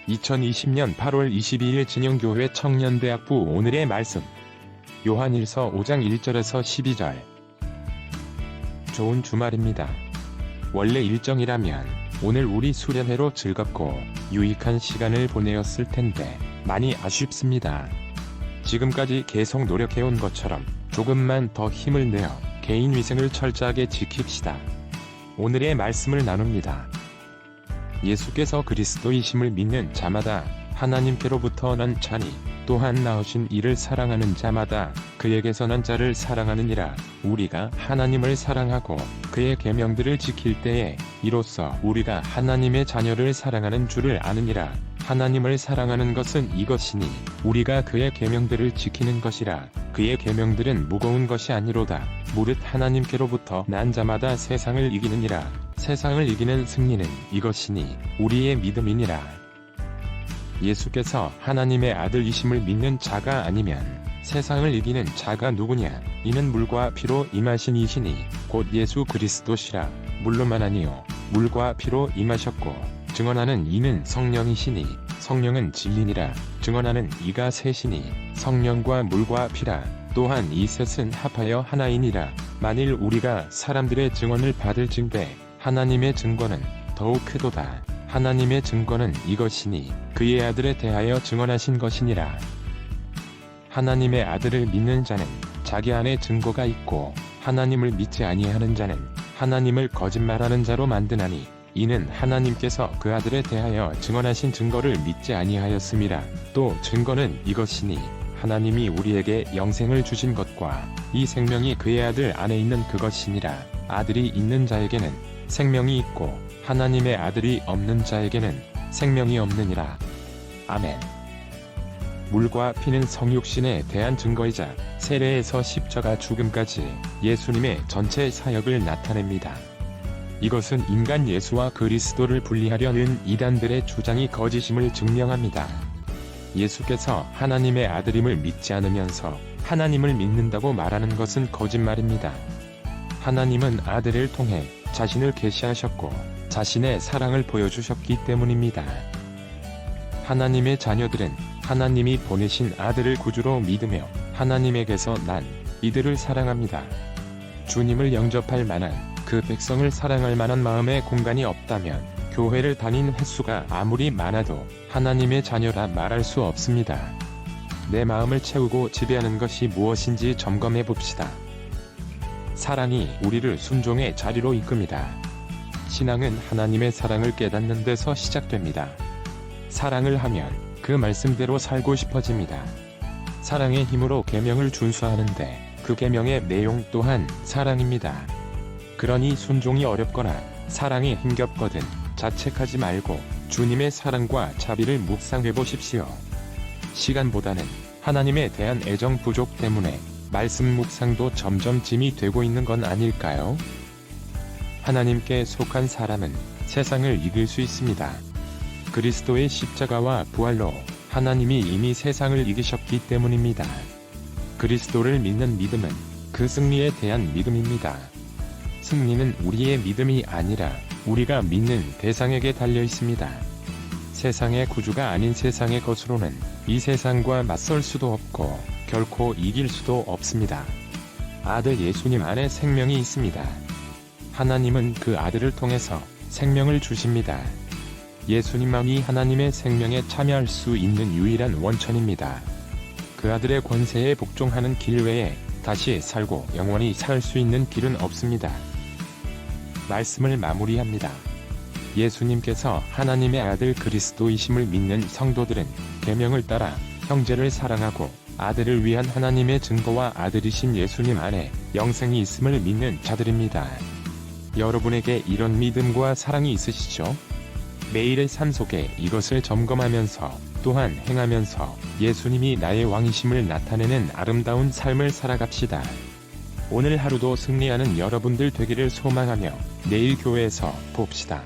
2020년 8월 22일 진영교회 청년대학부 오늘의 말씀 요한일서 5장 1절에서 12절. 좋은 주말입니다. 원래 일정이라면 오늘 우리 수련회로 즐겁고 유익한 시간을 보내었을 텐데 많이 아쉽습니다. 지금까지 계속 노력해온 것처럼 조금만 더 힘을 내어 개인 위생을 철저하게 지킵시다. 오늘의 말씀을 나눕니다. 예수께서 그리스도이심을 믿는 자마다 하나님께로부터 난 자니 또한 나으신 이를 사랑하는 자마다 그에게서 난 자를 사랑하느니라. 우리가 하나님을 사랑하고 그의 계명들을 지킬 때에 이로써 우리가 하나님의 자녀를 사랑하는 줄을 아느니라. 하나님을 사랑하는 것은 이것이니 우리가 그의 계명들을 지키는 것이라. 그의 계명들은 무거운 것이 아니로다. 무릇 하나님께로부터 난 자마다 세상을 이기느니라. 세상을 이기는 승리는 이것이니 우리의 믿음이니라. 예수께서 하나님의 아들이심을 믿는 자가 아니면 세상을 이기는 자가 누구냐? 이는 물과 피로 임하신 이시니 곧 예수 그리스도시라. 물로만 아니요 물과 피로 임하셨고 증언하는 이는 성령이시니 성령은 진리니라. 증언하는 이가 셋이니 성령과 물과 피라. 또한 이 셋은 합하여 하나이니라. 만일 우리가 사람들의 증언을 받을 징대 하나님의 증거는 더욱 크도다. 하나님의 증거는 이것이니 그의 아들에 대하여 증언하신 것이니라. 하나님의 아들을 믿는 자는 자기 안에 증거가 있고 하나님을 믿지 아니하는 자는 하나님을 거짓말하는 자로 만드나니 이는 하나님께서 그 아들에 대하여 증언하신 증거를 믿지 아니하였음이라. 또 증거는 이것이니 하나님이 우리에게 영생을 주신 것과 이 생명이 그의 아들 안에 있는 그것이니라. 아들이 있는 자에게는 생명이 있고 하나님의 아들이 없는 자에게는 생명이 없느니라. 아멘. 물과 피는 성육신에 대한 증거이자 세례에서 십자가 죽음까지 예수님의 전체 사역을 나타냅니다. 이것은 인간 예수와 그리스도를 분리하려는 이단들의 주장이 거짓임을 증명합니다. 예수께서 하나님의 아들임을 믿지 않으면서 하나님을 믿는다고 말하는 것은 거짓말입니다. 하나님은 아들을 통해 자신을 계시하셨고 자신의 사랑을 보여주셨기 때문입니다. 하나님의 자녀들은 하나님이 보내신 아들을 구주로 믿으며 하나님에게서 난 이들을 사랑합니다. 주님을 영접할 만한 그 백성을 사랑할 만한 마음의 공간이 없다면 교회를 다닌 횟수가 아무리 많아도 하나님의 자녀라 말할 수 없습니다. 내 마음을 채우고 지배하는 것이 무엇인지 점검해 봅시다. 사랑이 우리를 순종의 자리로 이끕니다. 신앙은 하나님의 사랑을 깨닫는 데서 시작됩니다. 사랑을 하면 그 말씀대로 살고 싶어집니다. 사랑의 힘으로 계명을 준수하는데 그 계명의 내용 또한 사랑입니다. 그러니 순종이 어렵거나 사랑이 힘겹거든 자책하지 말고 주님의 사랑과 자비를 묵상해 보십시오. 시간보다는 하나님에 대한 애정 부족 때문에 말씀 묵상도 점점 짐이 되고 있는 건 아닐까요? 하나님께 속한 사람은 세상을 이길 수 있습니다. 그리스도의 십자가와 부활로 하나님이 이미 세상을 이기셨기 때문입니다. 그리스도를 믿는 믿음은 그 승리에 대한 믿음입니다. 승리는 우리의 믿음이 아니라 우리가 믿는 대상에게 달려 있습니다. 세상의 구주가 아닌 세상의 것으로는 이 세상과 맞설 수도 없고 결코 이길 수도 없습니다. 아들 예수님 안에 생명이 있습니다. 하나님은 그 아들을 통해서 생명을 주십니다. 예수님만이 하나님의 생명에 참여할 수 있는 유일한 원천입니다. 그 아들의 권세에 복종하는 길 외에 다시 살고 영원히 살 수 있는 길은 없습니다. 말씀을 마무리합니다. 예수님께서 하나님의 아들 그리스도이심을 믿는 성도들은 계명을 따라 형제를 사랑하고 아들을 위한 하나님의 증거와 아들이신 예수님 안에 영생이 있음을 믿는 자들입니다. 여러분에게 이런 믿음과 사랑이 있으시죠? 매일의 삶 속에 이것을 점검하면서 또한 행하면서 예수님이 나의 왕이심을 나타내는 아름다운 삶을 살아갑시다. 오늘 하루도 승리하는 여러분들 되기를 소망하며 내일 교회에서 봅시다.